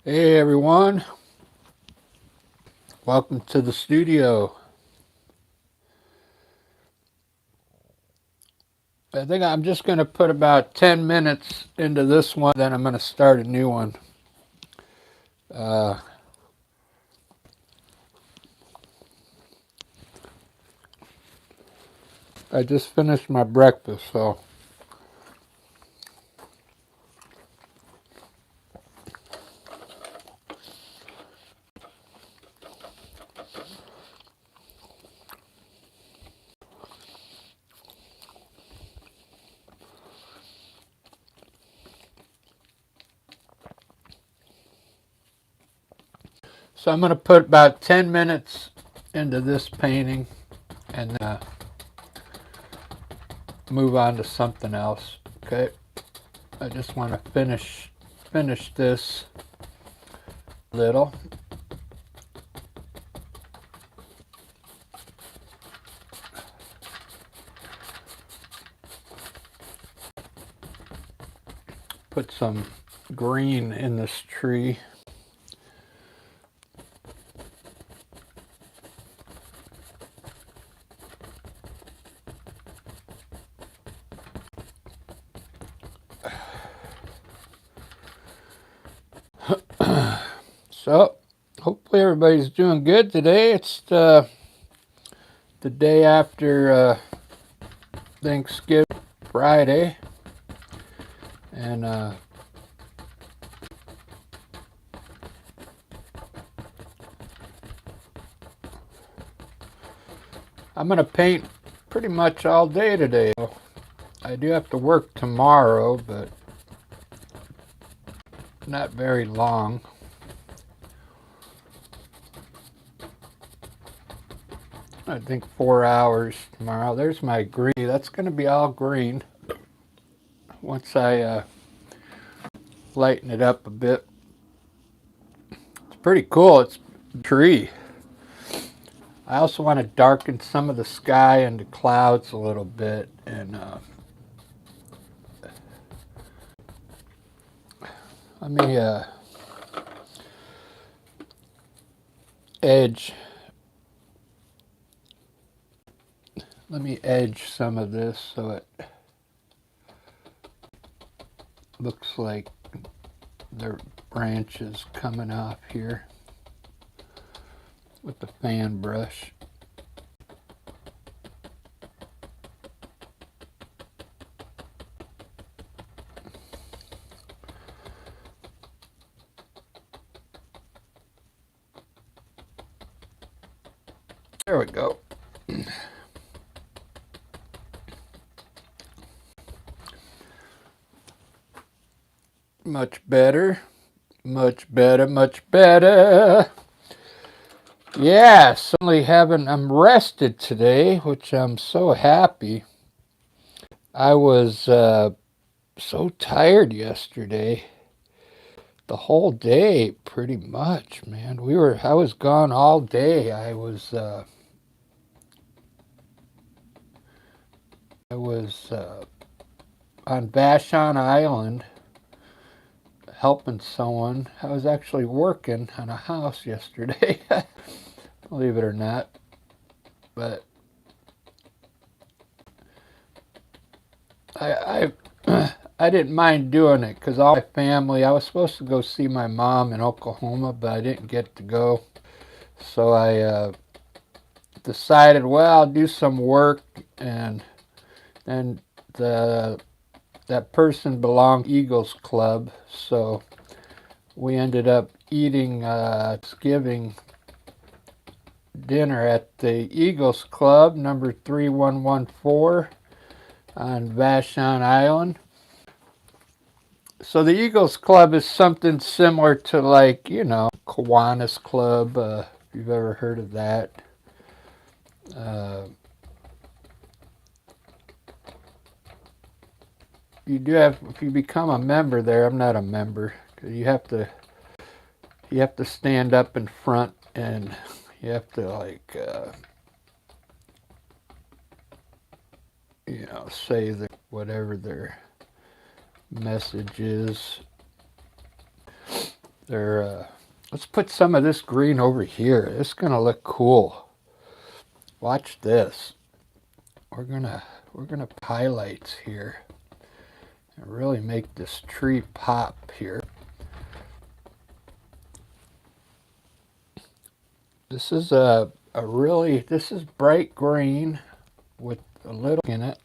Hey everyone, welcome to the studio. I think I'm just going to put about 10 minutes into this one, then I'm going to start a new one. Uh, I just finished my breakfast, so I'm going to put about 10 minutes into this painting and move on to something else. Okay, I just want to finish this little. Put some green in this tree. So, hopefully everybody's doing good today. It's the day after Thanksgiving, Friday, and I'm going to paint pretty much all day today. I do have to work tomorrow, but not very long. I think 4 hours tomorrow. There's my green. That's going to be all green once I lighten it up a bit. It's pretty cool. It's a tree. I also want to darken some of the sky and the clouds a little bit, and let me edge. Let me edge some of this so it looks like there are branches coming off here with the fan brush. There we go. Much better. Much better. Much better. Yeah, I'm rested today, which I'm so happy. I was so tired yesterday. The whole day, pretty much, man. I was gone all day. I was on Vashon Island helping someone. I was actually working on a house yesterday, believe it or not. But I I didn't mind doing it because all my family. I was supposed to go see my mom in Oklahoma, but I didn't get to go. So I decided, well, I'll do some work, and the that person belonged to Eagles Club, so we ended up eating Thanksgiving dinner at the Eagles Club, number 3114 on Vashon Island. So the Eagles Club is something similar to, like, Kiwanis Club, if you've ever heard of that. Uh, you do have, if you become a member there, I'm not a member, 'cause you have to stand up in front, and you have to, like, say whatever their message is. let's put some of this green over here. It's gonna look cool. Watch this. We're gonna put highlights here and really make this tree pop here. This is this is bright green with a little in it.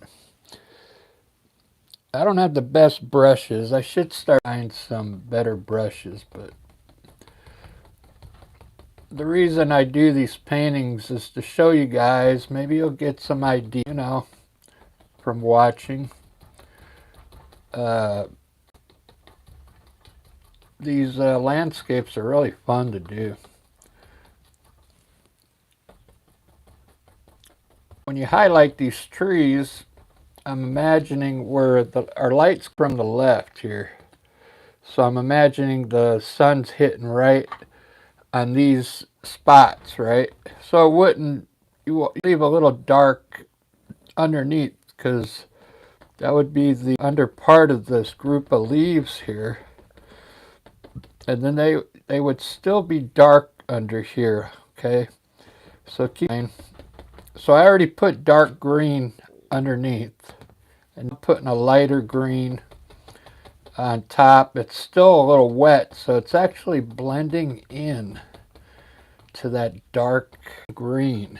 I don't have the best brushes. I should start buying some better brushes, but the reason I do these paintings is to show you guys. Maybe you'll get some idea, you know, from watching. These landscapes are really fun to do. When you highlight these trees, I'm imagining where our light's from the left here. So I'm imagining the sun's hitting right on these spots, right? So it wouldn't, you leave a little dark underneath, because that would be the under part of this group of leaves here. And then they would still be dark under here, okay? So keep in mind. So I already put dark green underneath, and I'm putting a lighter green on top. It's still a little wet, so it's actually blending in to that dark green.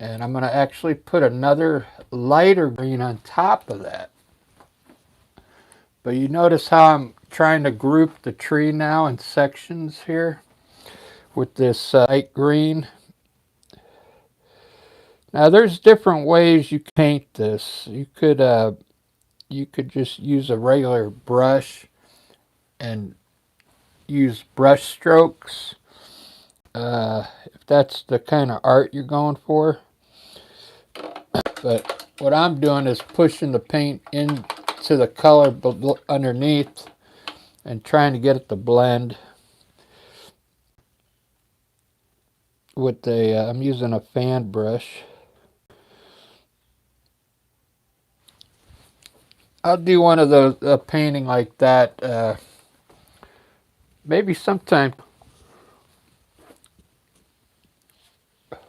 And I'm going to actually put another lighter green on top of that. But you notice how I'm trying to group the tree now in sections here with this light green. Now there's different ways you can paint this. You could just use a regular brush and use brush strokes if that's the kind of art you're going for. But what I'm doing is pushing the paint into the color underneath and trying to get it to blend with I'm using a fan brush. I'll do one of those painting like that maybe sometime,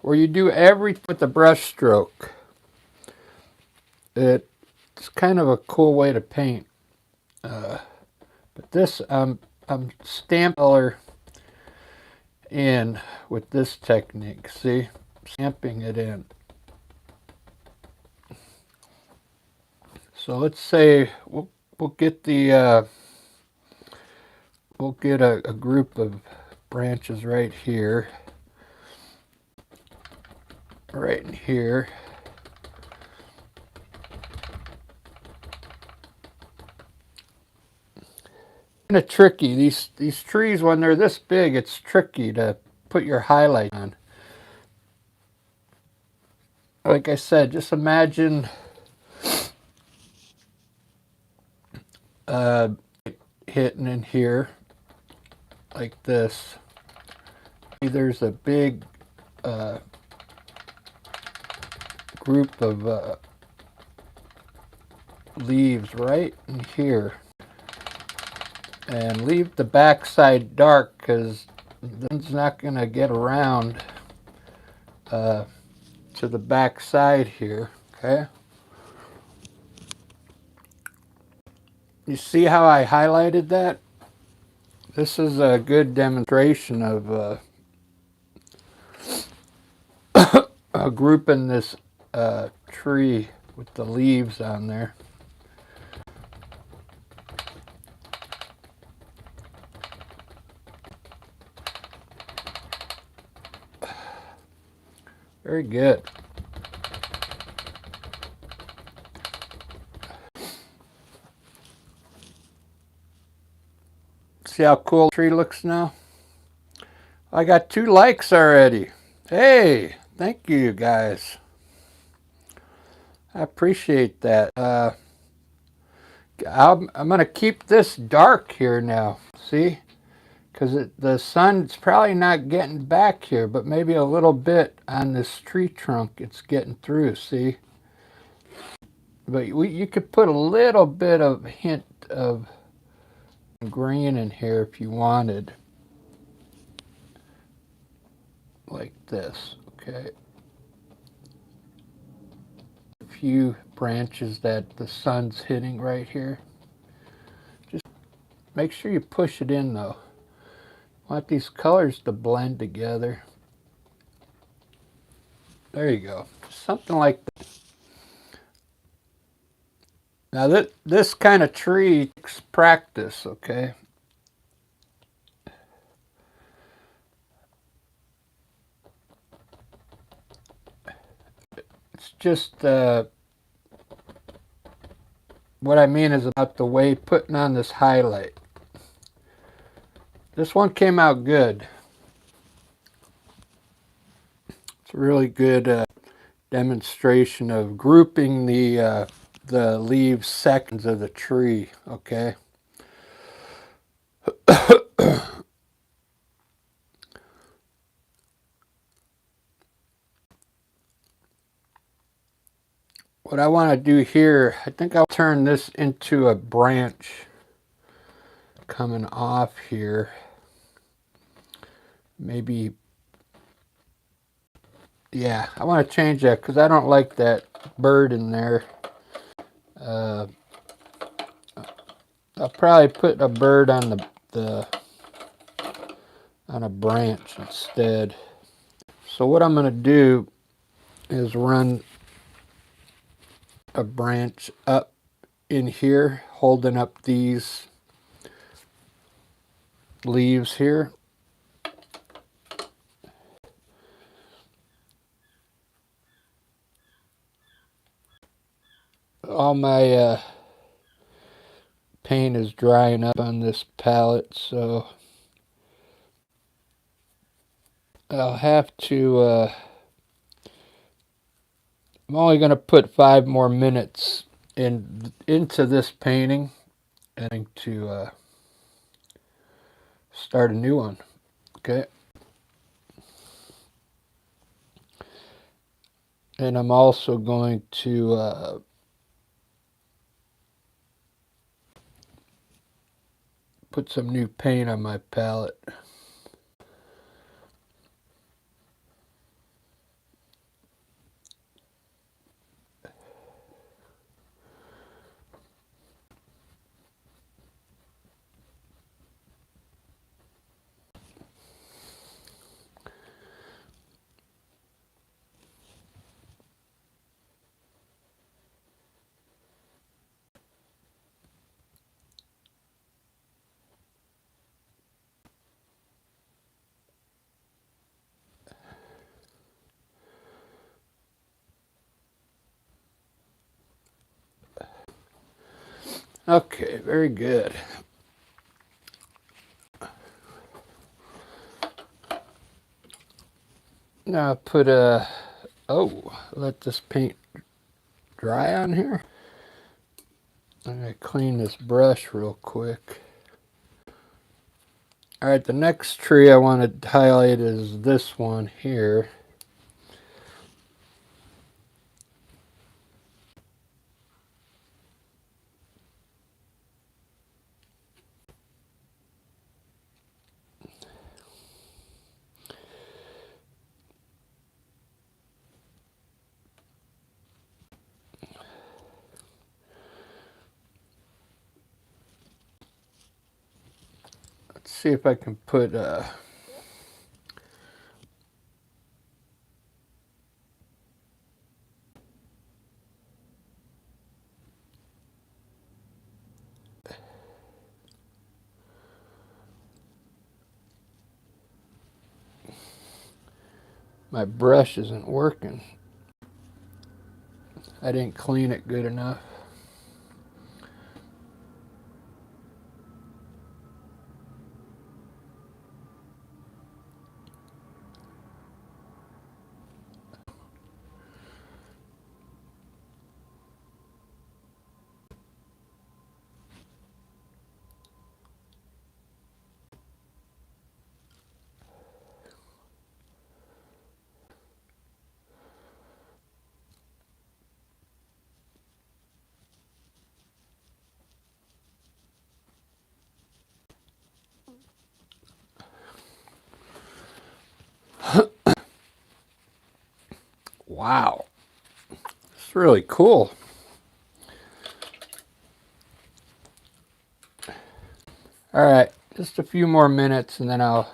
where you do everything with the brush stroke. It's kind of a cool way to paint. But this, I'm stamp color in with this technique. See, stamping it in. So let's say we'll get the we'll get a group of branches right here, right in here. Kind of tricky. These trees, when they're this big, it's tricky to put your highlight on. Like I said, just imagine hitting in here like this. There's a big group of leaves right in here, and leave the back side dark, because it's not going to get around to the back side here. Okay, you see how I highlighted that? This is a good demonstration of grouping this tree with the leaves on there. Very good. See how cool the tree looks now? I got 2 likes already. Hey, thank you guys. I appreciate that. I'm going to keep this dark here now. See? Because the sun's probably not getting back here, but maybe a little bit on this tree trunk it's getting through, see? But you could put a little bit of hint of green in here if you wanted, like this, okay? A few branches that the sun's hitting right here. Just make sure you push it in though. I want these colors to blend together. There you go. Something like that. Now this kind of tree takes practice, okay? It's just what I mean is about the way putting on this highlight. This one came out good. It's a really good demonstration of grouping the leaves sections of the tree, okay? What I want to do here, I think I'll turn this into a branch coming off here. Maybe, yeah, I want to change that because I don't like that bird in there. I'll probably put a bird on on a branch instead. So what I'm going to do is run a branch up in here, holding up these leaves here. All my paint is drying up on this palette, so I'll have to I'm only going to put 5 more minutes into this painting and to start a new one. Okay. And I'm also going to put some new paint on my palette. Okay, very good. Now put let this paint dry on here. I'm going to clean this brush real quick. Alright, the next tree I want to highlight is this one here. Let's see if I can put my brush isn't working. I didn't clean it good enough. Wow. It's really cool. Alright, just a few more minutes and then I'm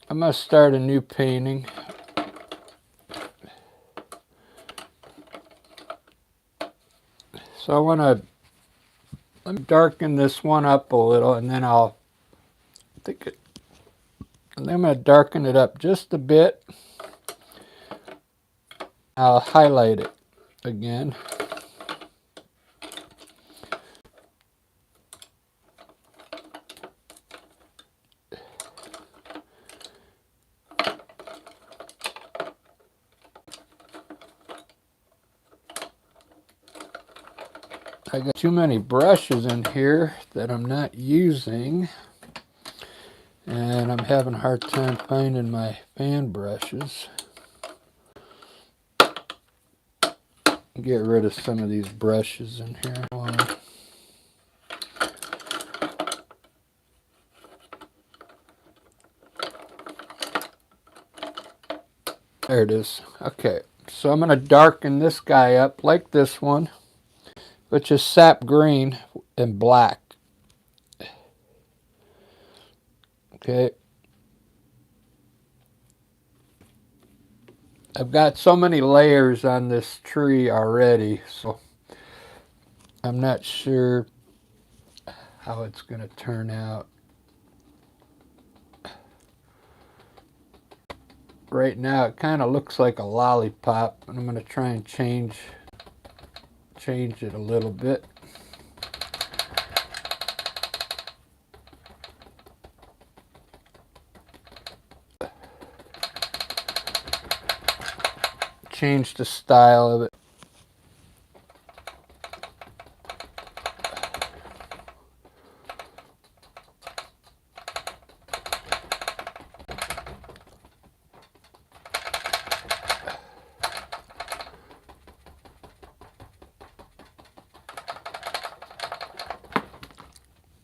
going to start a new painting. So I want to let me darken this one up a little, and then I'm going to darken it up just a bit. I'll highlight it again. I got too many brushes in here that I'm not using, and I'm having a hard time finding my fan brushes. Get rid of some of these brushes in here. There it is. Okay, so I'm going to darken this guy up like this one, which is sap green and black. Okay. I've got so many layers on this tree already, so I'm not sure how it's going to turn out. Right now it kind of looks like a lollipop, and I'm going to try and change it a little bit. Change the style of it.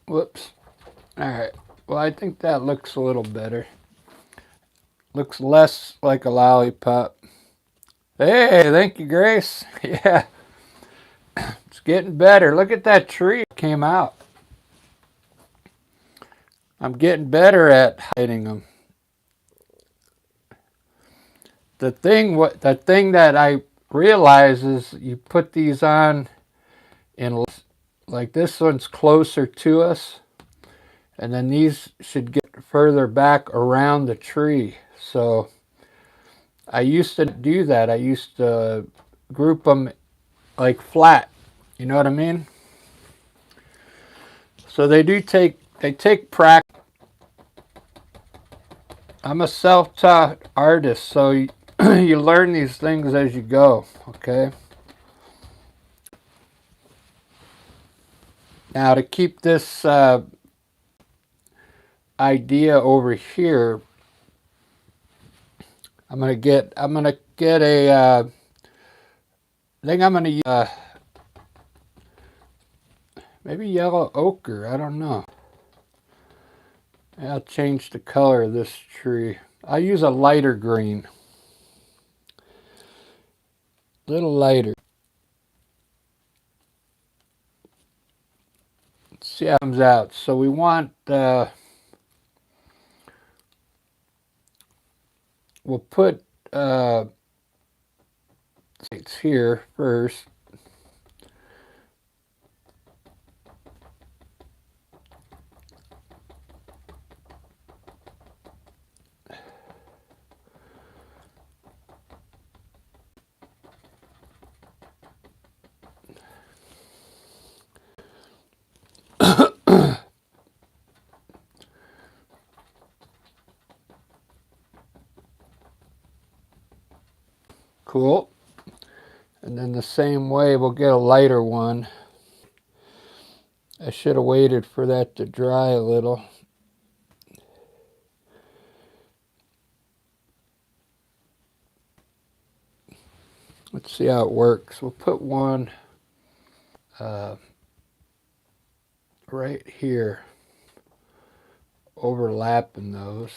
Whoops. Alright, well I think that looks a little better. Looks less like a lollipop. Hey, thank you, Grace. Yeah, it's getting better. Look at that tree that came out. I'm getting better at hiding them. The thing that I realize is you put these on in, like this one's closer to us, and then these should get further back around the tree. So I used to do that. I used to group them like flat. You know what I mean? So they take practice. I'm a self-taught artist, so you learn these things as you go, okay? Now to keep this idea over here, I'm gonna get a I think I'm gonna use maybe yellow ochre. I don't know. I'll change the color of this tree. I'll use a lighter green, little lighter. Let's see how it comes out. So we want we'll put it's here first. Cool. And then the same way we'll get a lighter one. I should have waited for that to dry a little. Let's see how it works. We'll put one right here, overlapping those.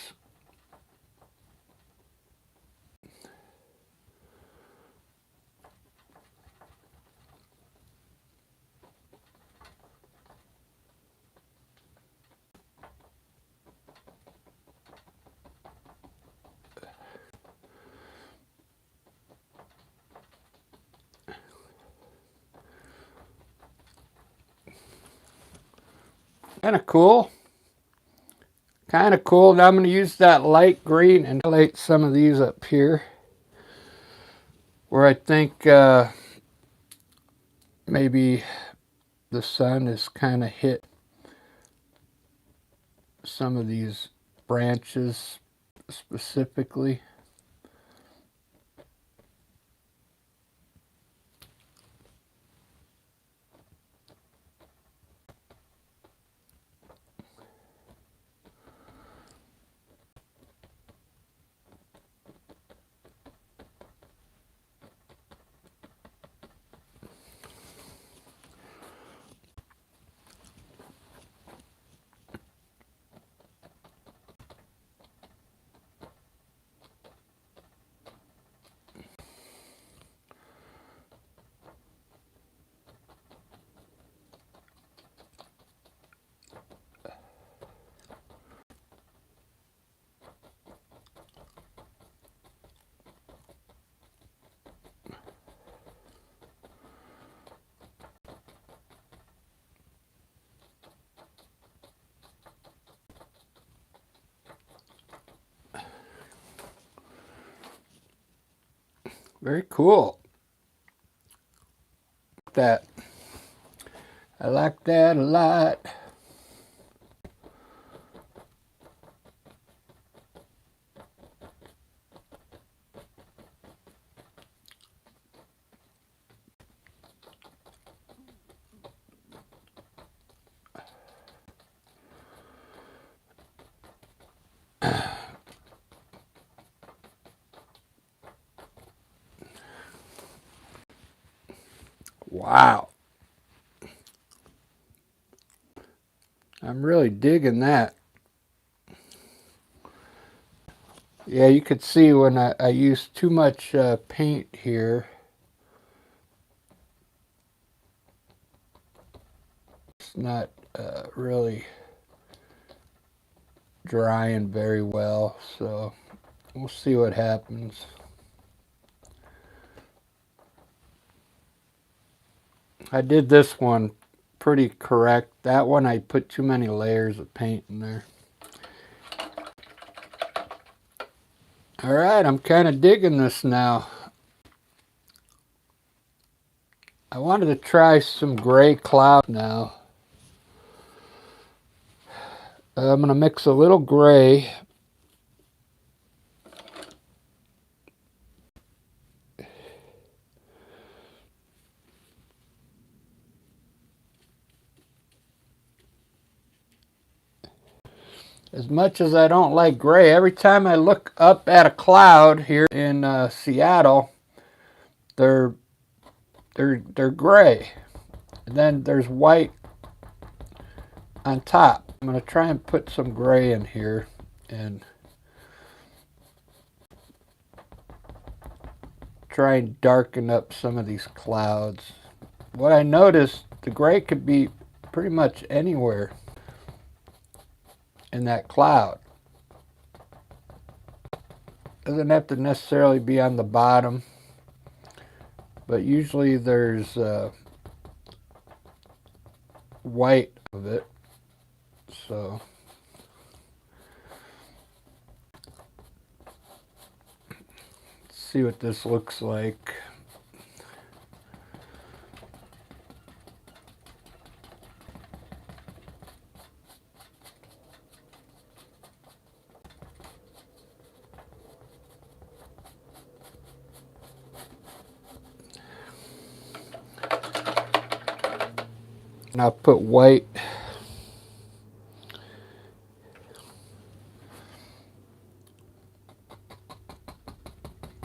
Kind of cool. Kind of cool. Now I'm going to use that light green and highlight some of these up here where I think maybe the sun has kind of hit some of these branches specifically. Very cool. That. I like that a lot. Wow. I'm really digging that. Yeah, you could see when I used too much paint here. It's not really drying very well, so we'll see what happens. I did this one pretty correct. That one I put too many layers of paint in there. Alright, I'm kind of digging this now. I wanted to try some gray cloud now. I'm going to mix a little gray. As much as I don't like gray, every time I look up at a cloud here in Seattle, they're gray. And then there's white on top. I'm going to try and put some gray in here and try and darken up some of these clouds. What I noticed, the gray could be pretty much anywhere in that cloud. Doesn't have to necessarily be on the bottom, but usually there's white of it. So let's see what this looks like. And I'll put white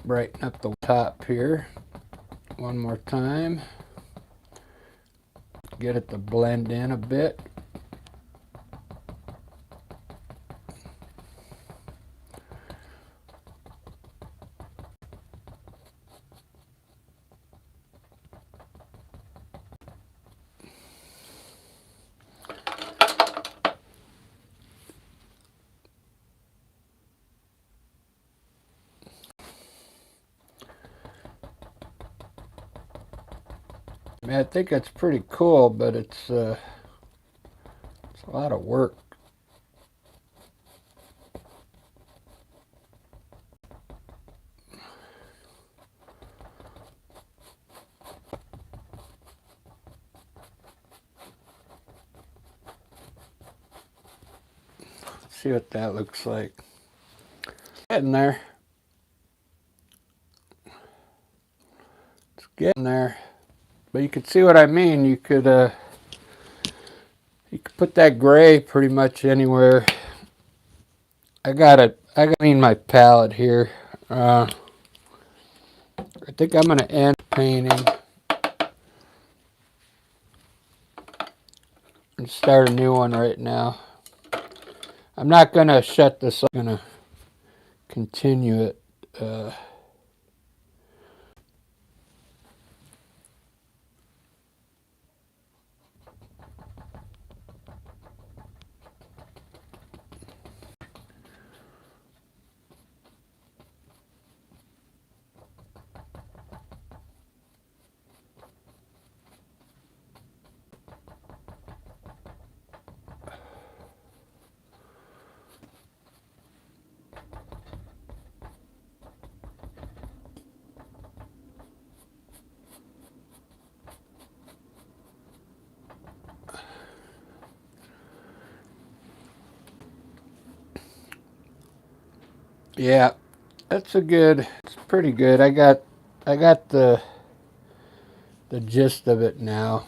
brighten up the top here one more time. Get it to blend in a bit. I mean, I think that's pretty cool, but it's a A lot of work. Let's see what that looks like. Getting there. It's getting there. But you can see what I mean. You could put that gray pretty much anywhere. I gotta clean my palette here. I think I'm gonna end painting and start a new one right now. I'm not gonna shut this off. I'm gonna continue it. Yeah, that's it's pretty good. I got the gist of it now.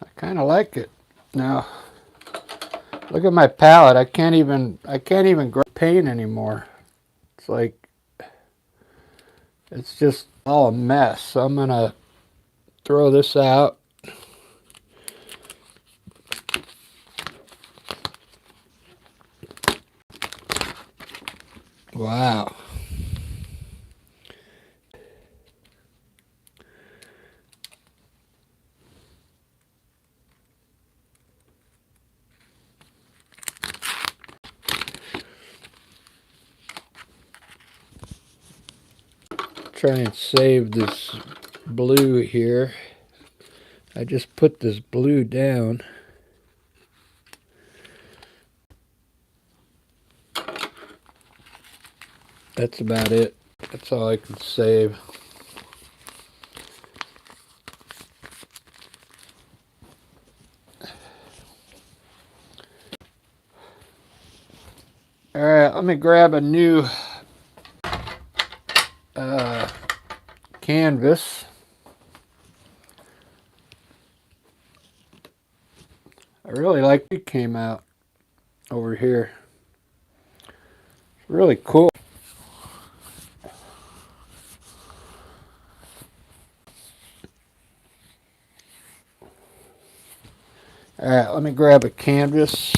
I kind of like it. Now, look at my palette. I can't even grab paint anymore. It's like it's just all a mess. So I'm gonna throw this out. Wow. Try and save this blue here. I just put this blue down. That's about it. That's all I can save. All right, let me grab a new canvas. I really like it came out over here. It's really cool. All right, let me grab a canvas.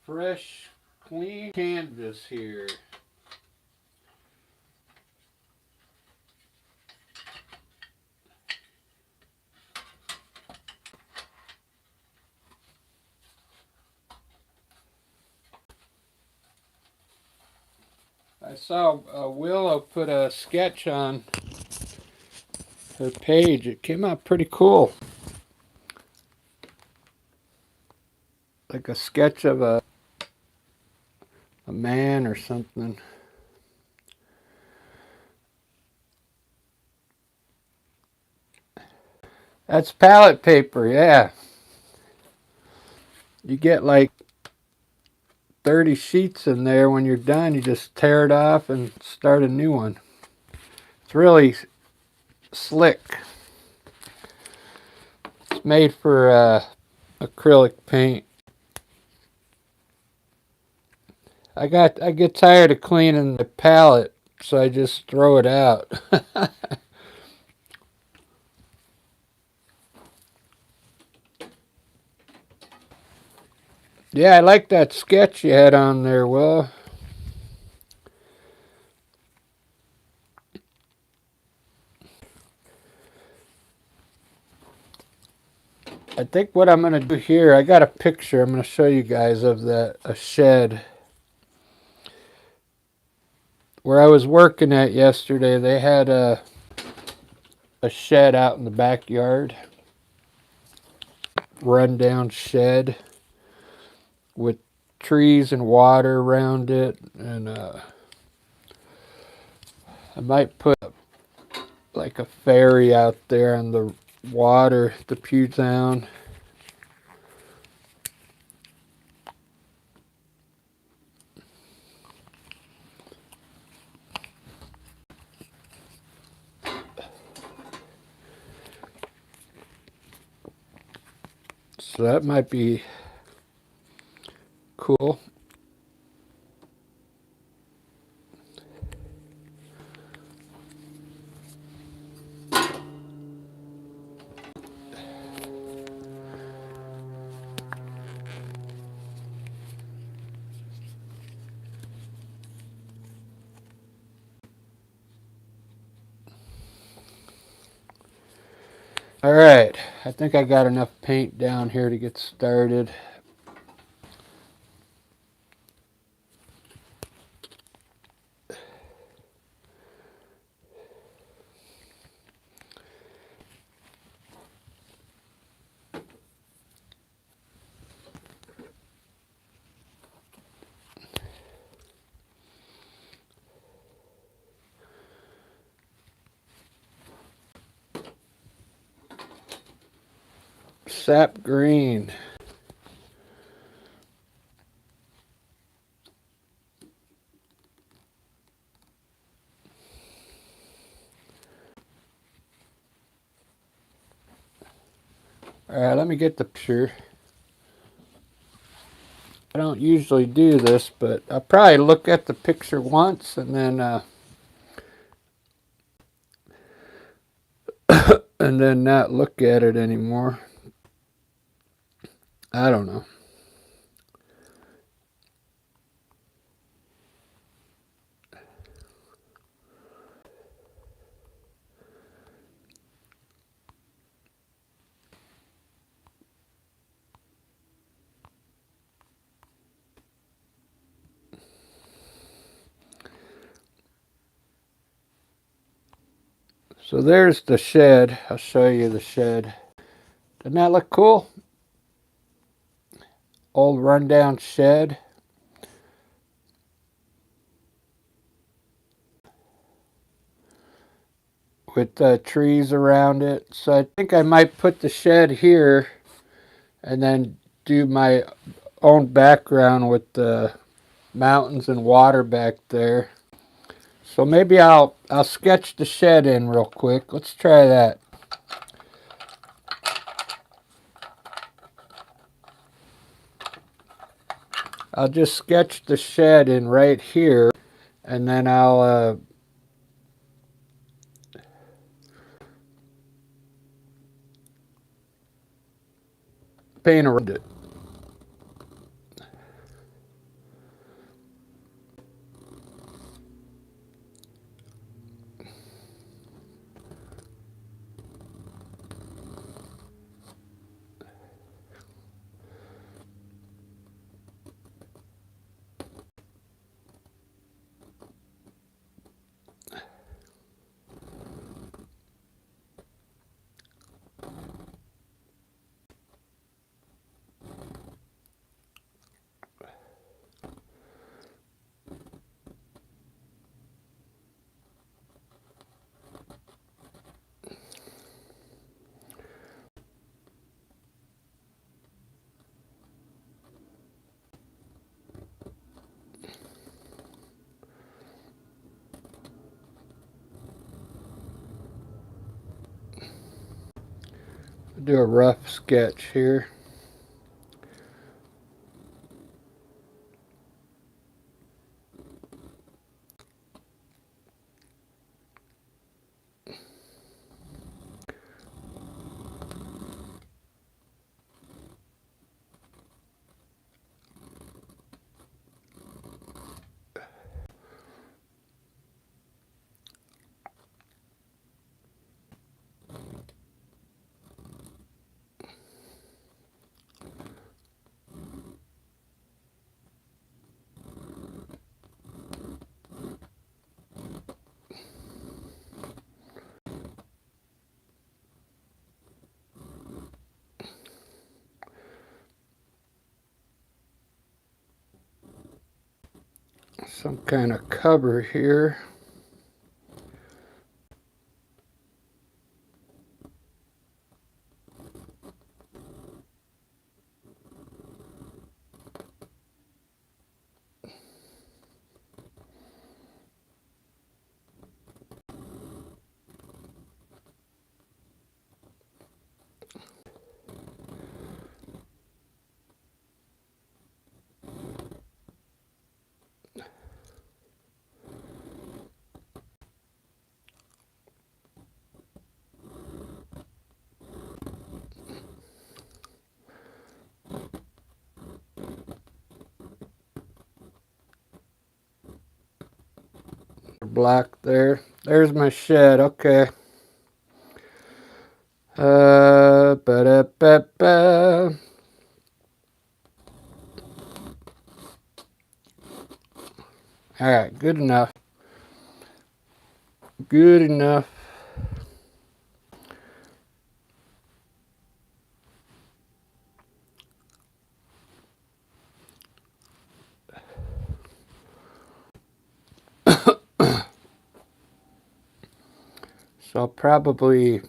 Fresh, clean canvas here. I saw Willow put a sketch on her page. It came out pretty cool. Like a sketch of a man or something. That's palette paper, yeah. You get like 30 sheets in there. When you're done, you just tear it off and start a new one. It's really slick. It's made for acrylic paint. I get tired of cleaning the palette, so I just throw it out. Yeah, I like that sketch you had on there, Will. I think what I'm going to do here, I got a picture I'm going to show you guys of a shed. Where I was working at yesterday, they had a shed out in the backyard. Rundown shed with trees and water around it. And I might put like a ferry out there on the water, the Puget Sound. So that might be cool. All right, I think I got enough paint down here to get started. Sap green. All right, let me get the picture. I don't usually do this, but I'll probably look at the picture once and then not look at it anymore. I don't know. So there's the shed. I'll show you the shed. Doesn't that look cool? Old rundown shed. With trees around it. So I think I might put the shed here and then do my own background with the mountains and water back there. So maybe I'll sketch the shed in real quick. Let's try that. I'll just sketch the shed in right here, and then I'll paint around it. do a rough sketch here. Some kind of cover here. Block there. There's my shed. Okay. Ba-da-ba-ba. All right, good enough. Good enough. So I'll probably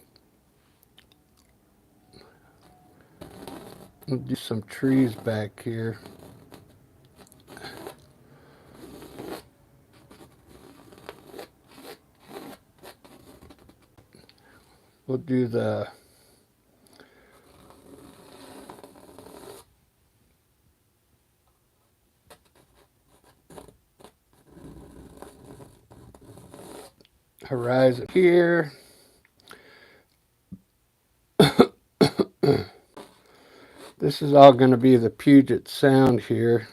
do some trees back here. We'll do the horizon here. This is all going to be the Puget Sound here.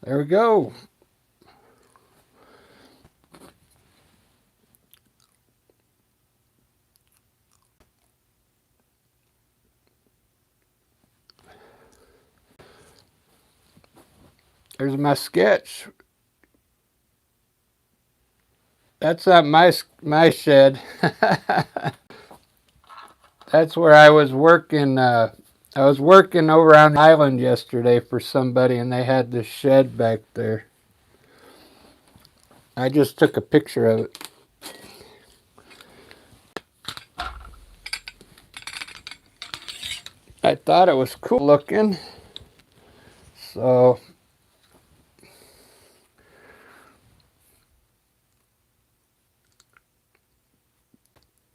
There we go. There's my sketch. That's not my shed. That's where I was working. I was working over on the island yesterday for somebody, and they had this shed back there. I just took a picture of it. I thought it was cool looking. So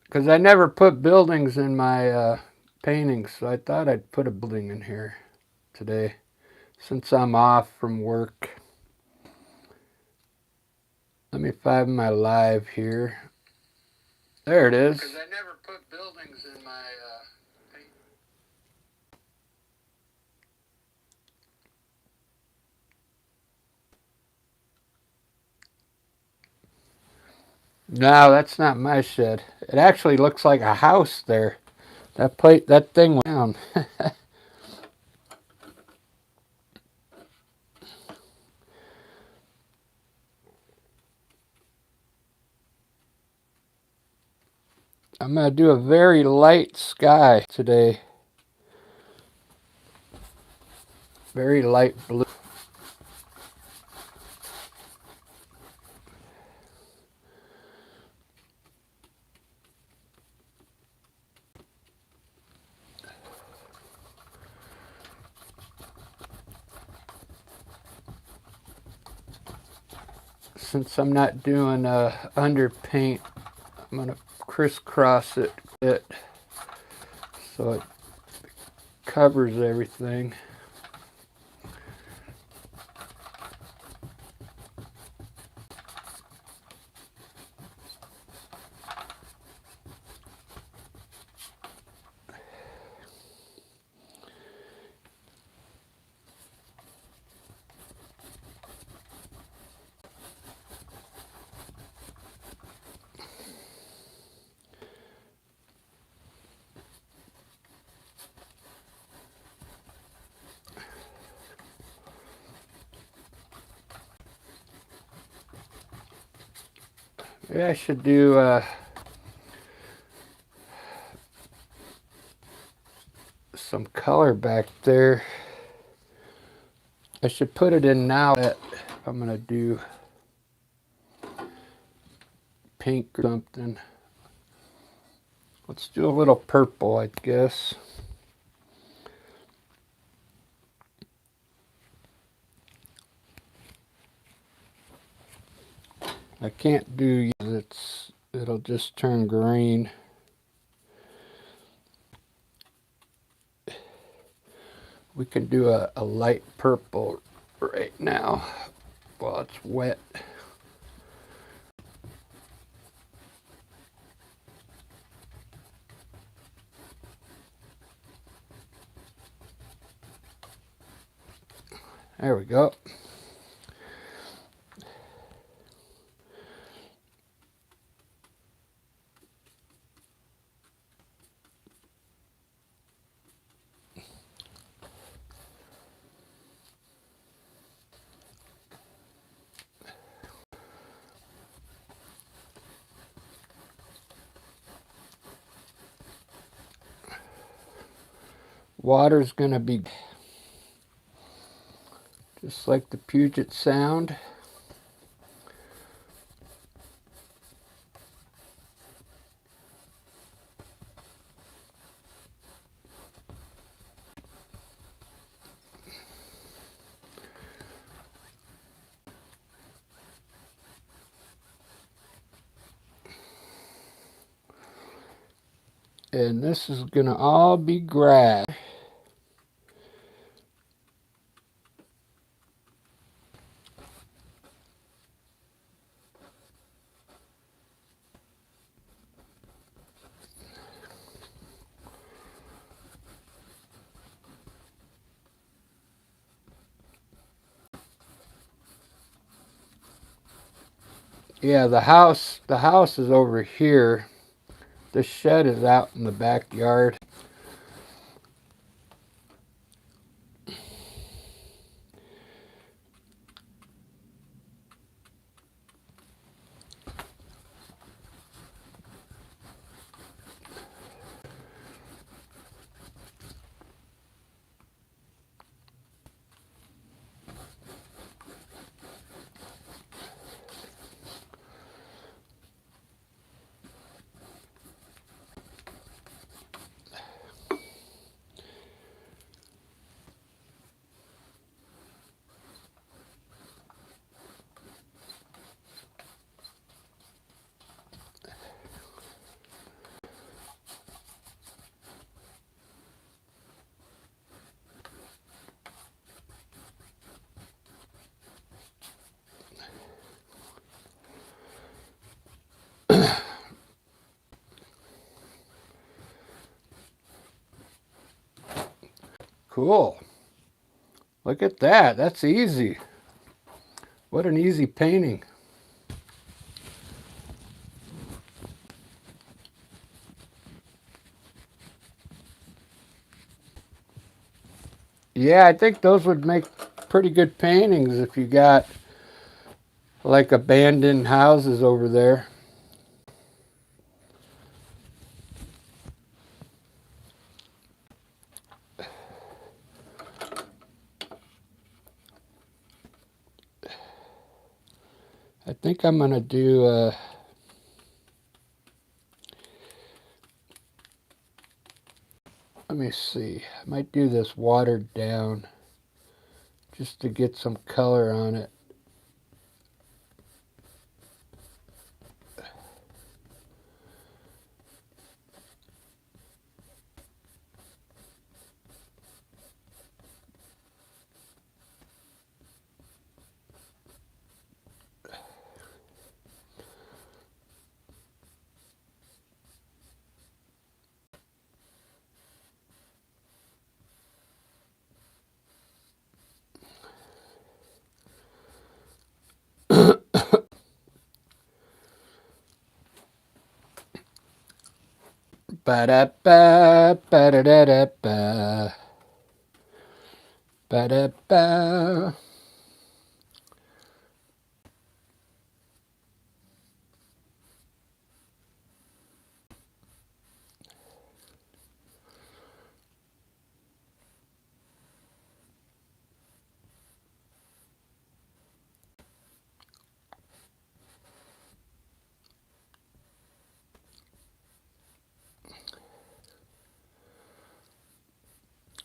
because I never put buildings in my paintings, so I thought I'd put a building in here today since I'm off from work. Let me find my live here. There it is. Because I never put buildings in my paintings. No, that's not my shed. It actually looks like a house there. That thing went down. I'm going to do a very light sky today. Very light blue. since I'm not doing underpaint, I'm going to crisscross it a bit so it covers everything. Maybe I should do some color back there. I should put it in now that I'm going to do pink or something. Let's do a little purple, I guess. I can't do it'll just turn green. We can do a light purple right now while it's wet. There we go. Water's gonna be just like the Puget Sound. And this is gonna all be grass. Yeah, the house is over here. The shed is out in the backyard. Cool. Look at that. That's easy. What an easy painting. Yeah, I think those would make pretty good paintings if you got like abandoned houses over there. I think I'm gonna do let me see. I might do this watered down just to get some color on it. Ba-da-ba, ba-da-da-da-ba. Ba-da-ba.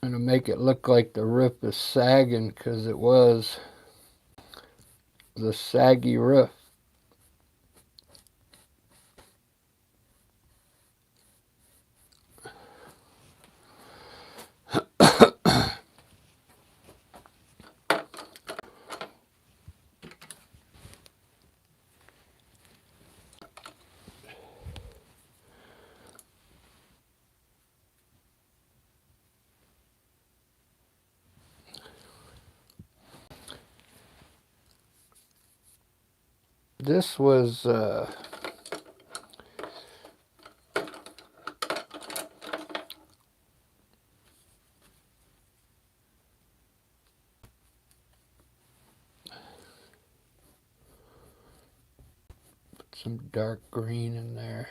I'm going to make it look like the roof is sagging because it was the saggy roof. This was some dark green in there.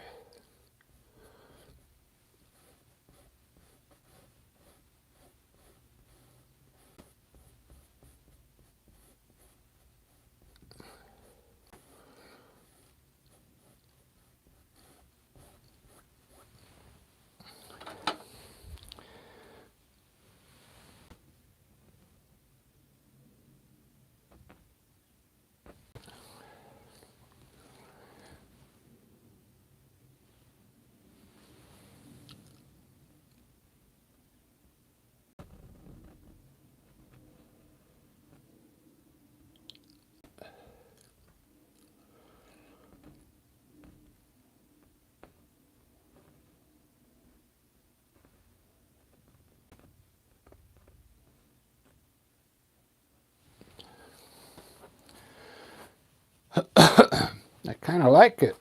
I kind of like it.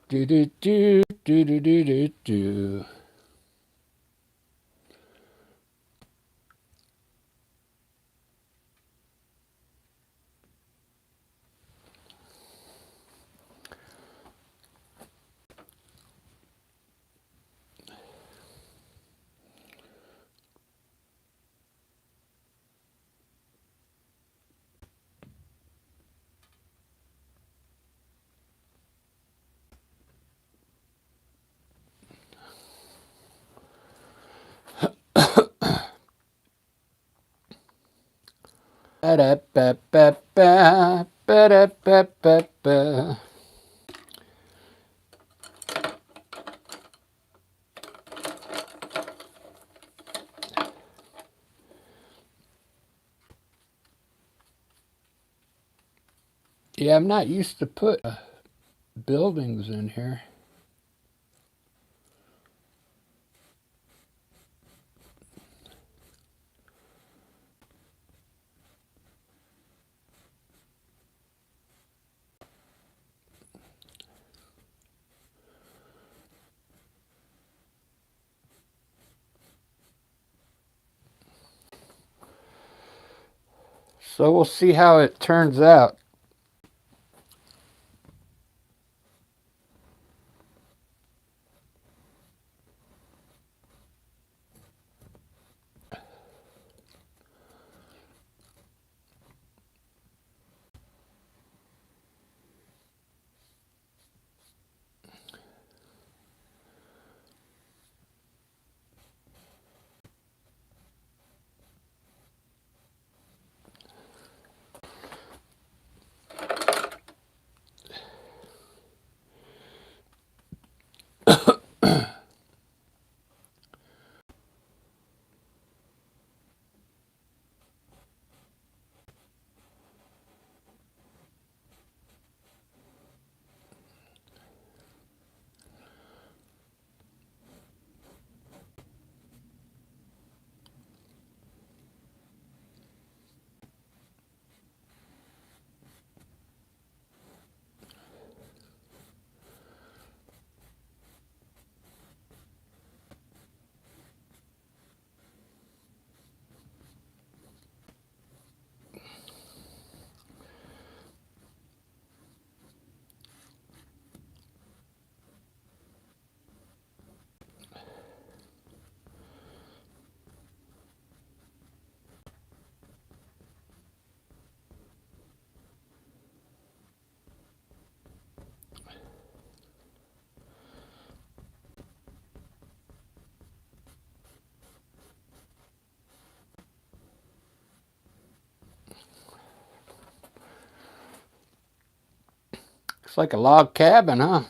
Do do do do do do do do. Ba-da-ba-ba-ba, ba-da-ba-ba-ba. Yeah, I'm not used to put buildings in here. So we'll see how it turns out. Looks like a log cabin, huh?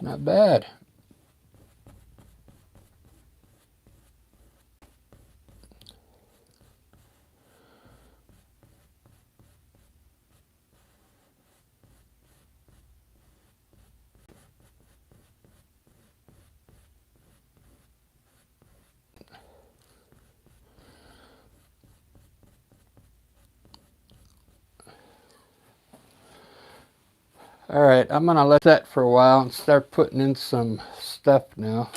Not bad. All right, I'm gonna let that for a while and start putting in some stuff now.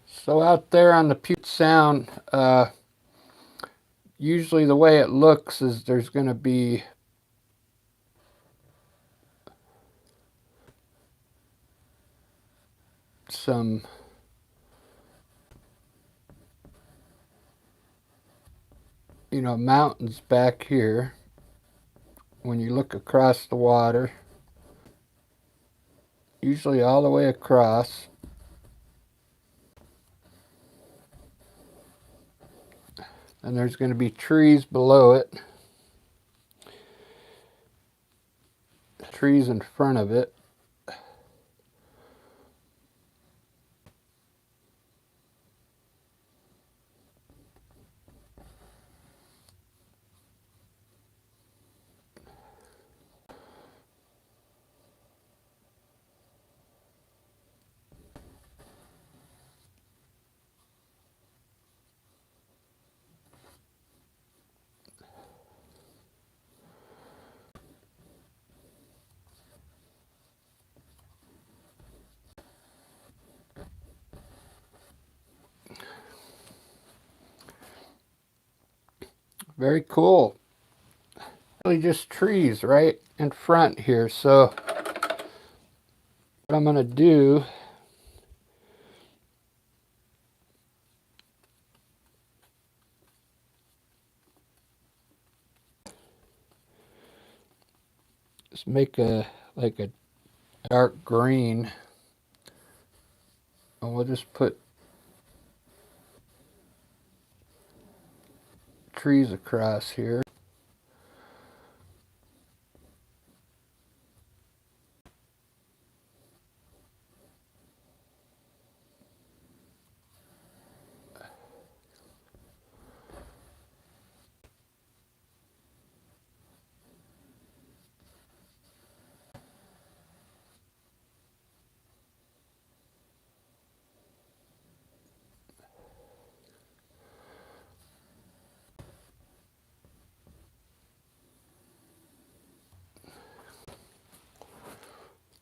So out there on the Puget Sound, usually the way it looks is there's going to be some mountains back here when you look across the water, usually all the way across. And there's going to be trees below it, trees in front of it. Very cool. Really just trees right in front here. So what I'm going to do is make a dark green, and we'll just put trees across here.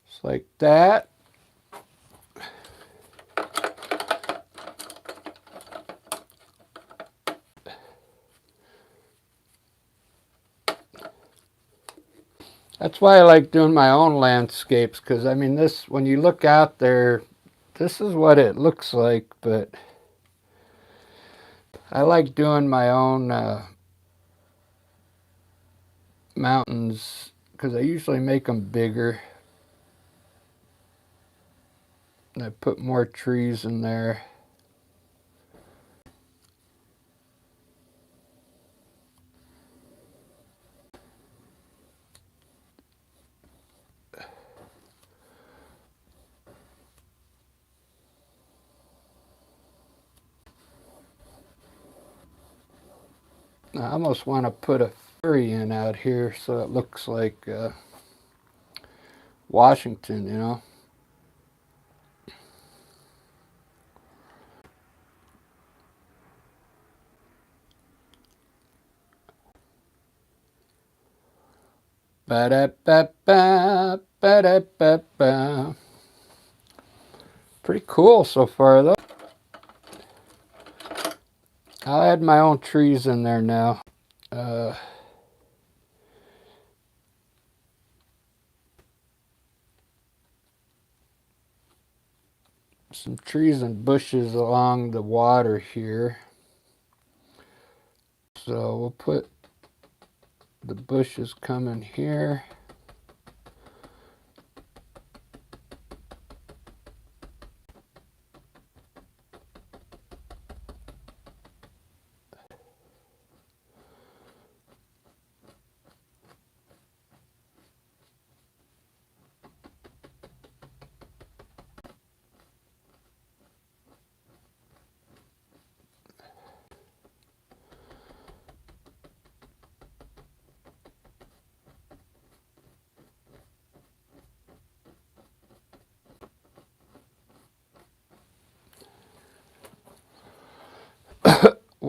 Just like that. That's why I like doing my own landscapes, because I mean, this, when you look out there, this is what it looks like, but I like doing my own mountains because I usually make them bigger. And I put more trees in there. I almost want to put a ferry in out here so it looks like Washington, you know. Ba-da-ba-ba, ba-da-ba-ba. Pretty cool so far, though. I'll add my own trees in there now. Some trees and bushes along the water here. So we'll put the bushes coming here.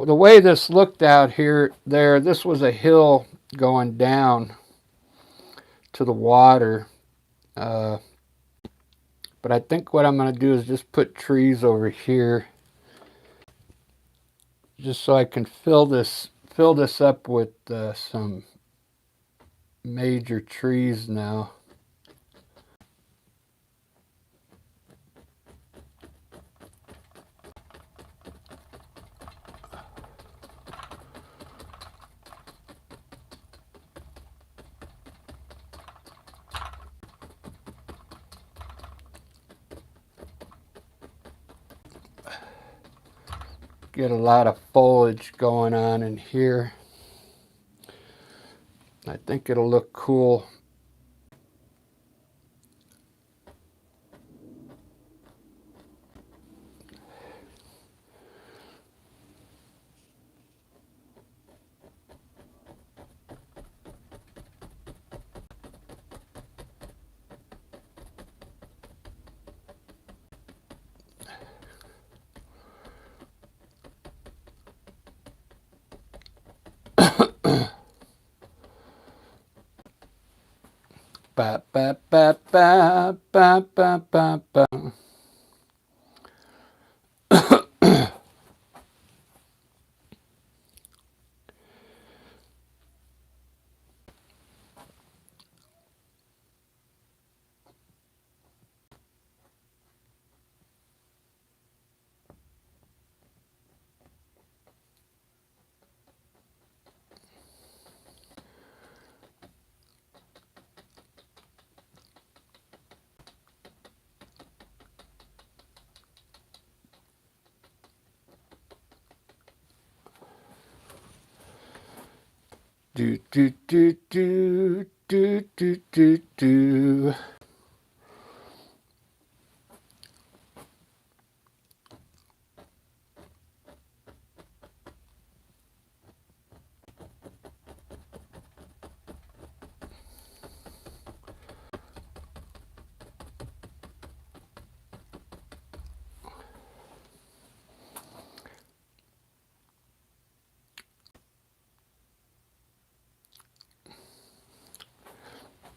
the way this looked out here, this was a hill going down to the water. But I think what I'm going to do is just put trees over here, just so I can fill this up with some major trees now. Get a lot of foliage going on in here. I think it'll look cool. Ba, ba, ba, ba, ba, ba, ba, ba. Do, do, do, do, do, do, do, do.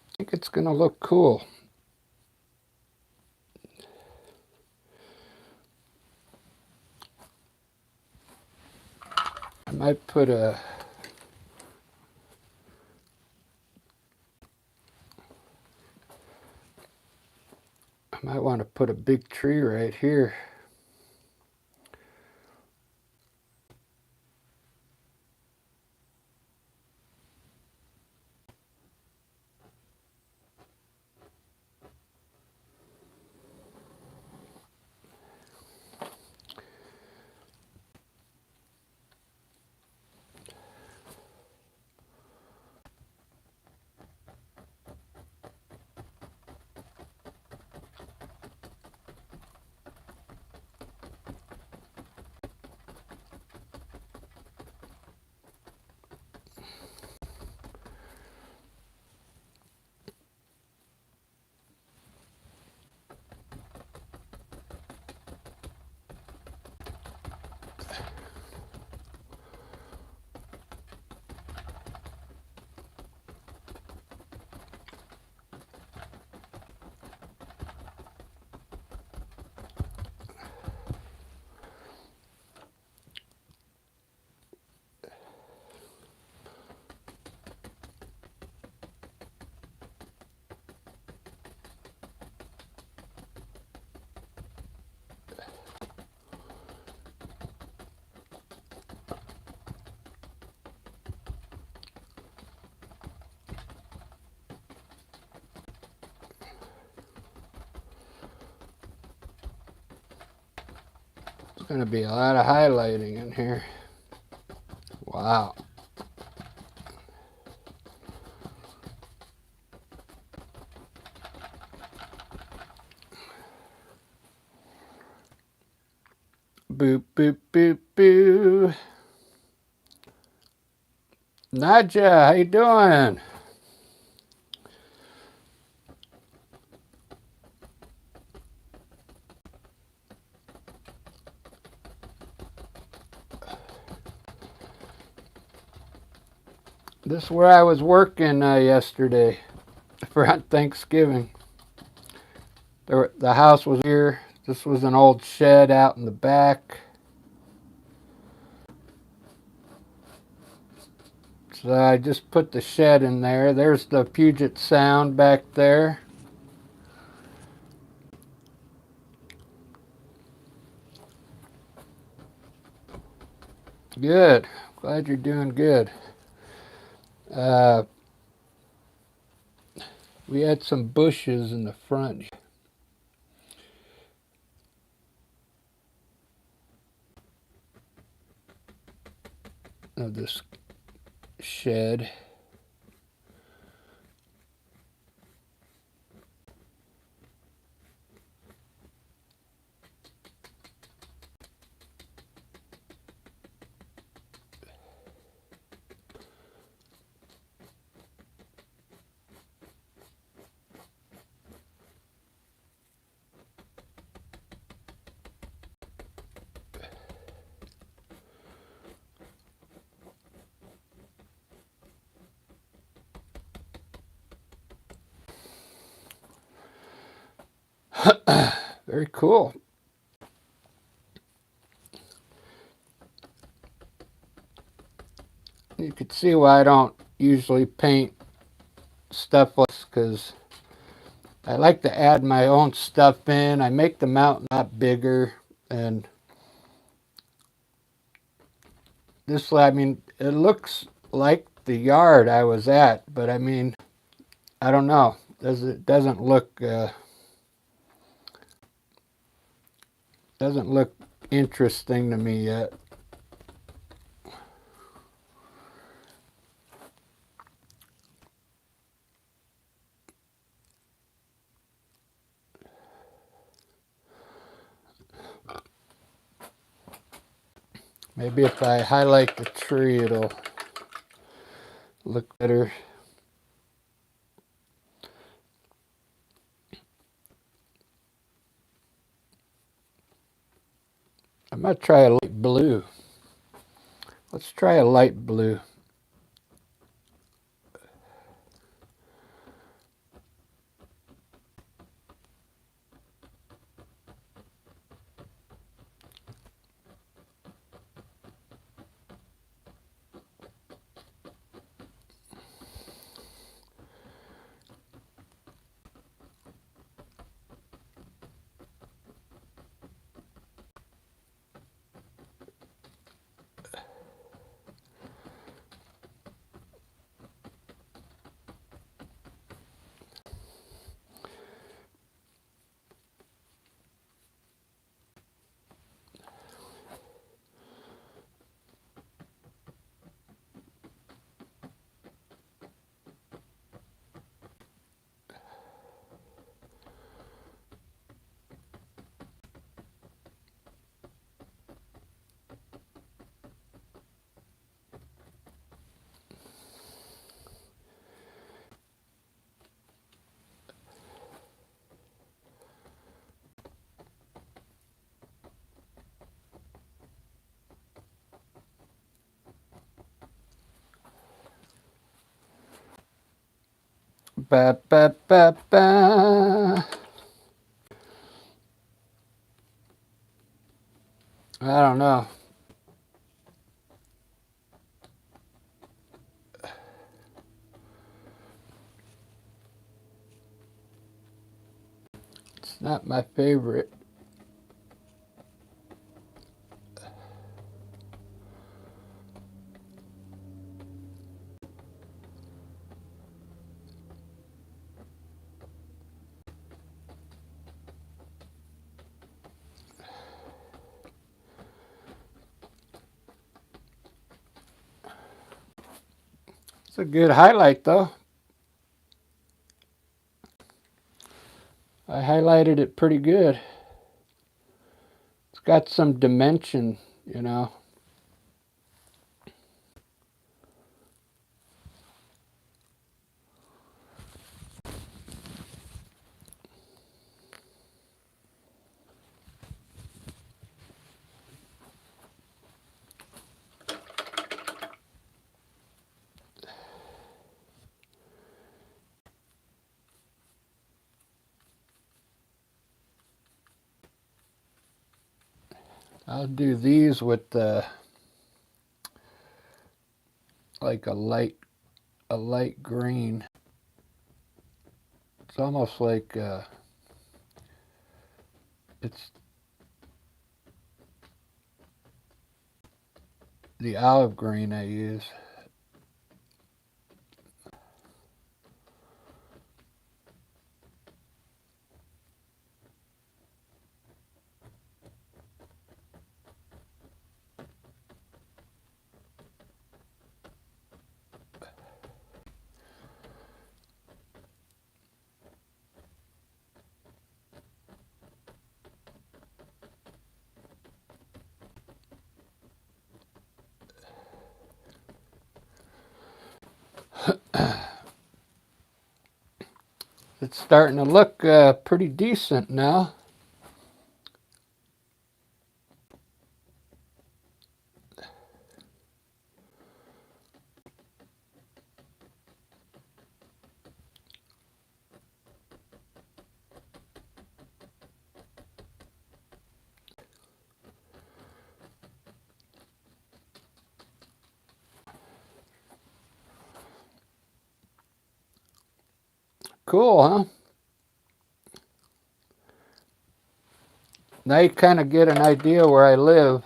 I think it's going to look cool. I might want to put a big tree right here. There's going to be a lot of highlighting in here. Wow. Boop, boop, boop, boo. Nadja, how you doing? This is where I was working yesterday for Thanksgiving. The house was here. This was an old shed out in the back. So I just put the shed in there. There's the Puget Sound back there. Good. Glad you're doing good. We had some bushes in the front of this shed. Very cool. You can see why I don't usually paint stuff like this, because I like to add my own stuff in. I make the mountain a lot bigger, and this, I mean, it looks like the yard I was at, but I mean, I don't know. It doesn't look interesting to me yet. Maybe if I highlight the tree, it'll look better. I might try a light blue. Let's try a light blue. Ba, ba, ba, ba. I don't know. It's not my favorite. It's a good highlight, though. I highlighted it pretty good. It's got some dimension, you know. I'll do these with like a light green. It's almost like it's the olive green I use. It's starting to look pretty decent now. Cool, huh? Now you kind of get an idea where I live.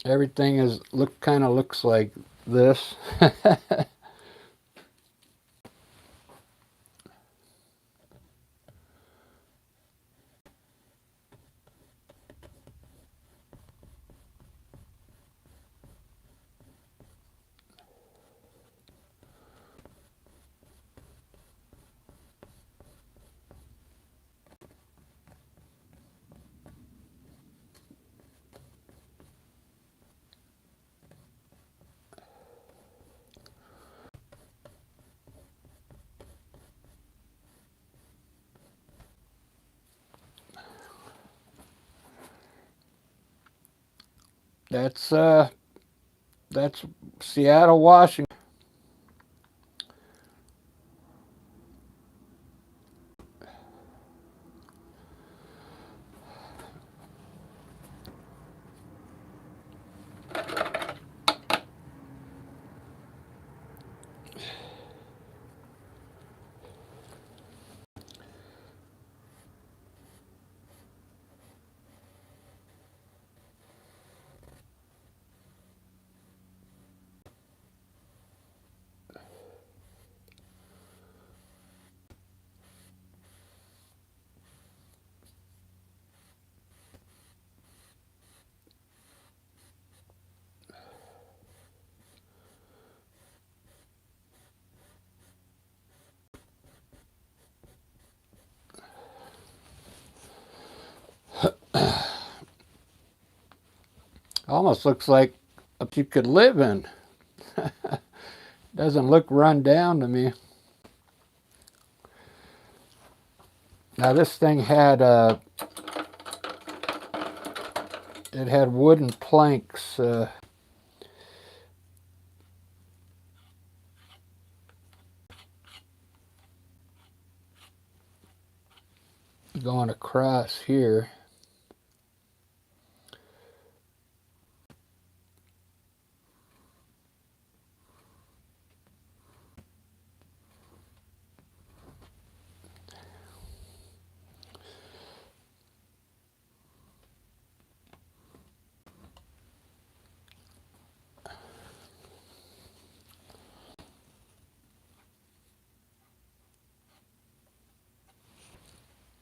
Everything kind of looks like this. That's Seattle, Washington. Almost looks like a place you could live in. Doesn't look run down to me. Now this thing had it had wooden planks. Going across here.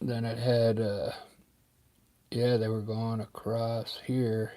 Then it had, yeah, they were going across here.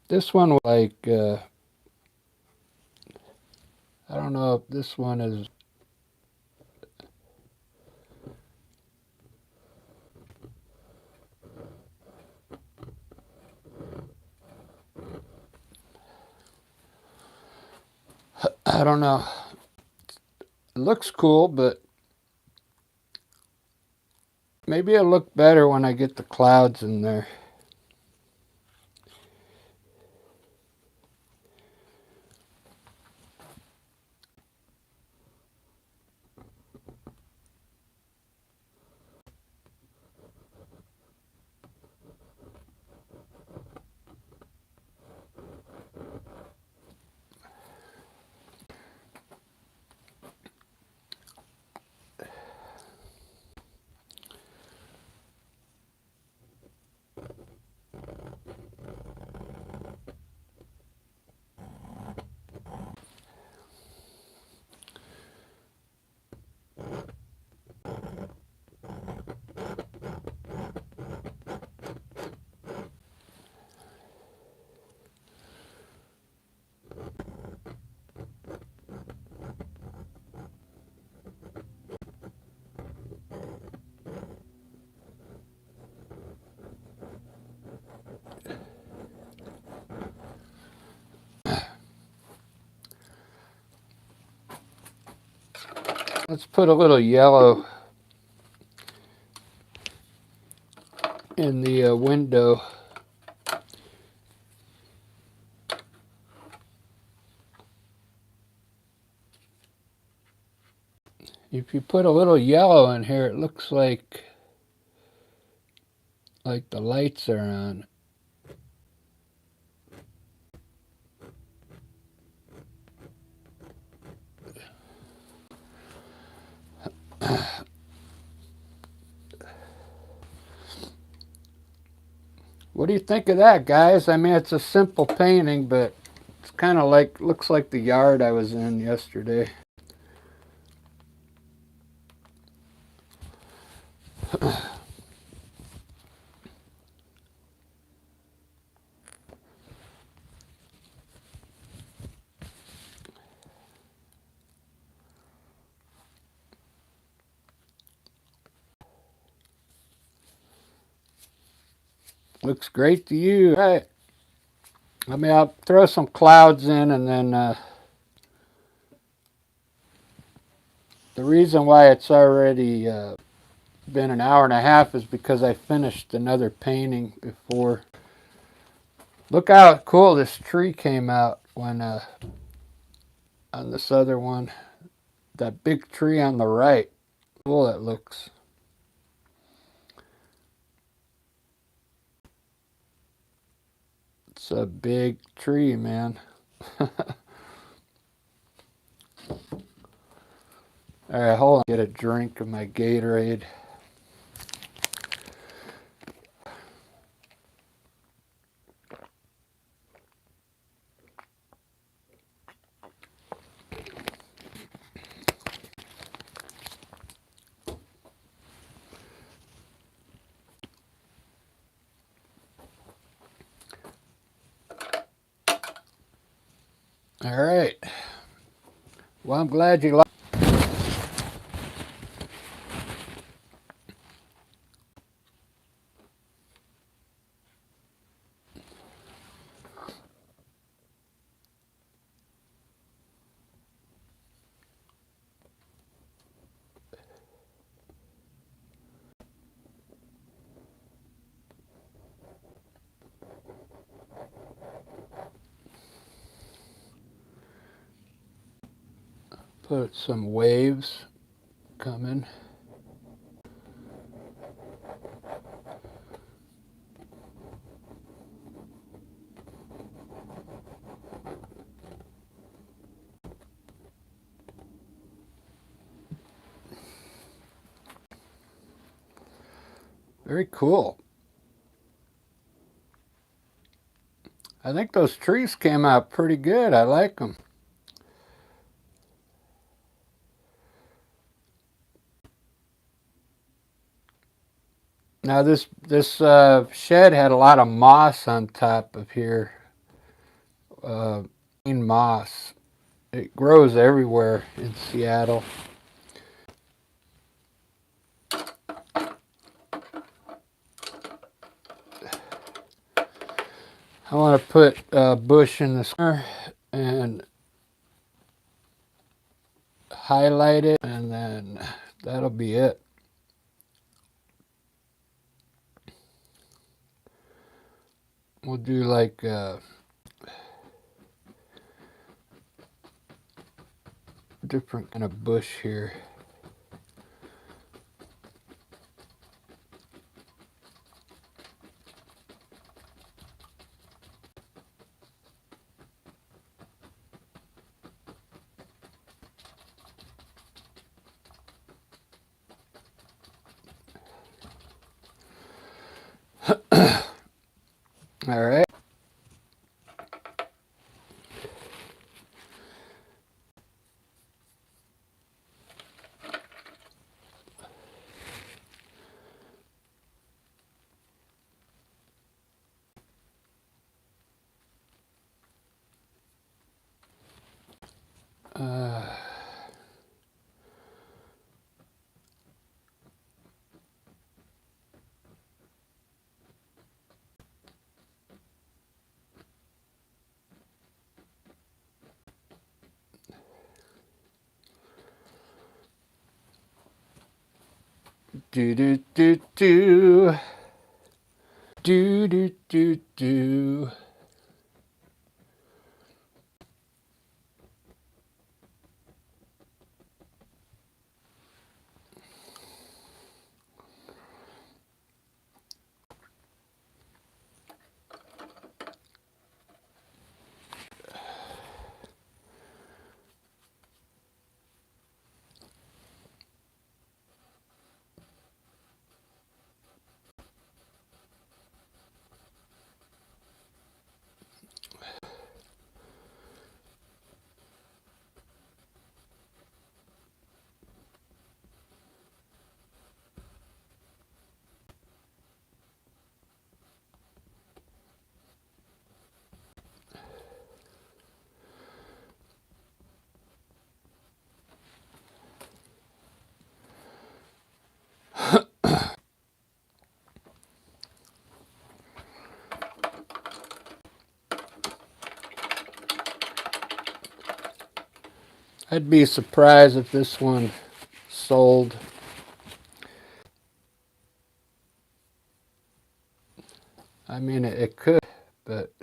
This one was like, I don't know if this one is, I don't know. It looks cool, but maybe it'll look better when I get the clouds in there. Let's put a little yellow in the window. If you put a little yellow in here, it looks like the lights are on. What do you think of that, guys? I mean, it's a simple painting, but it's kind of like, looks like the yard I was in yesterday. Looks great to you, right? I mean, I'll throw some clouds in, and then the reason why it's already been an hour and a half is because I finished another painting before. Look how cool this tree came out when on this other one. That big tree on the right. Cool it looks. It's a big tree, man. Alright, hold on. Get a drink of my Gatorade. Alright. Well, I'm glad you like. Put some waves coming. Very cool. I think those trees came out pretty good. I like them. Now this shed had a lot of moss on top of here. Green moss. It grows everywhere in Seattle. I want to put a bush in the center and highlight it, and then that'll be it. We'll do like a different kind of bush here. All right. Do do do do do do do do. I'd be surprised if this one sold. I mean, it could, but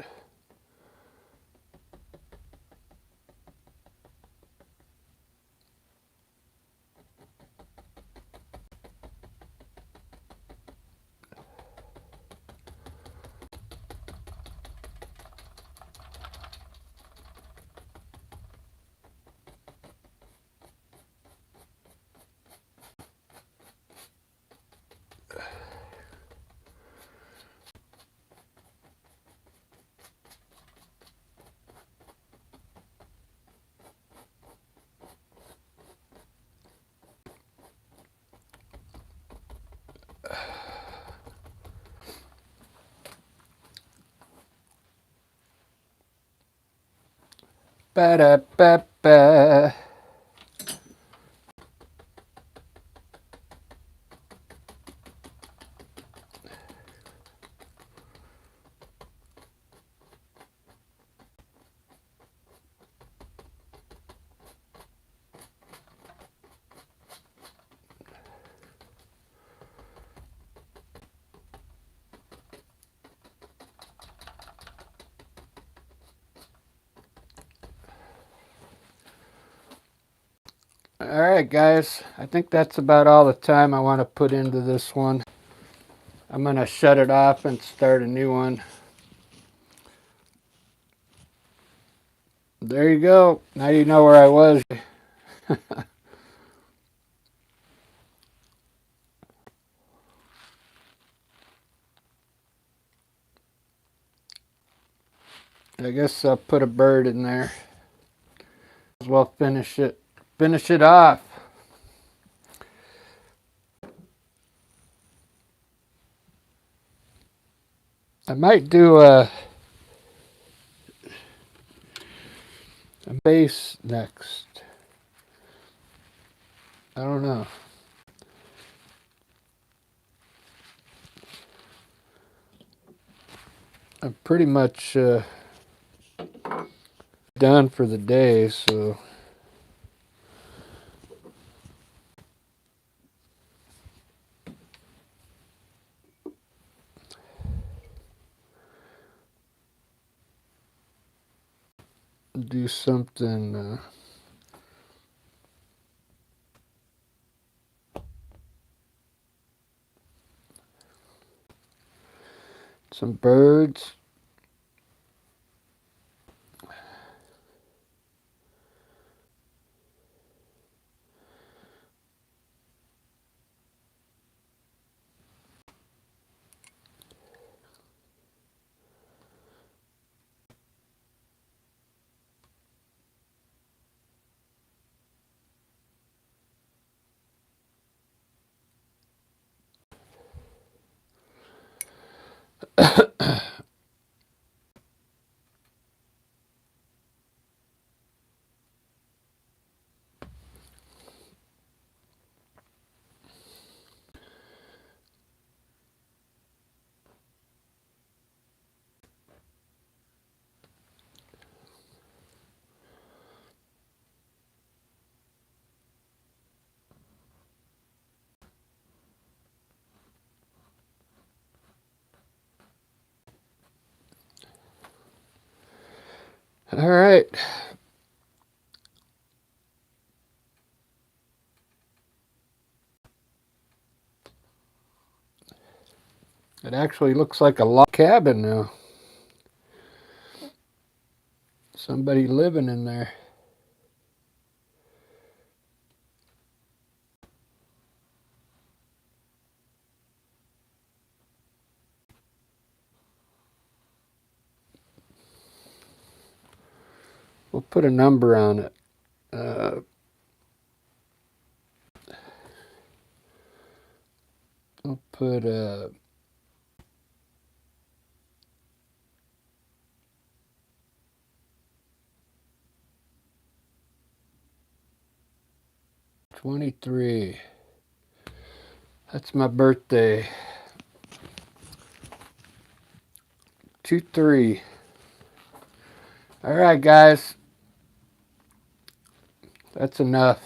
ba-da-ba-ba. All right, guys. I think that's about all the time I want to put into this one. I'm going to shut it off and start a new one. There you go. Now you know where I was. I guess I'll put a bird in there. As well finish it off. I might do a base next. I don't know. I'm pretty much done for the day, so do something. Some birds. All right. It actually looks like a log cabin now. Somebody living in there. We'll put a number on it. We'll put 23. That's my birthday. 2-3. All right, guys. That's enough.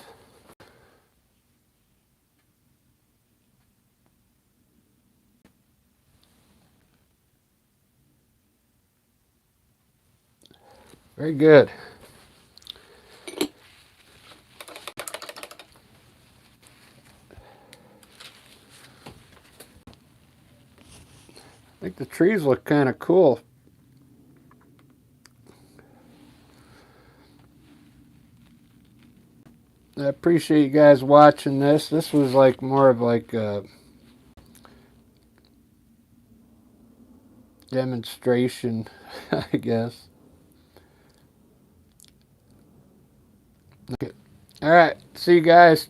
Very good. I think the trees look kind of cool. I appreciate you guys watching this. This was like more of like a demonstration, I guess. Okay. All right. See you guys.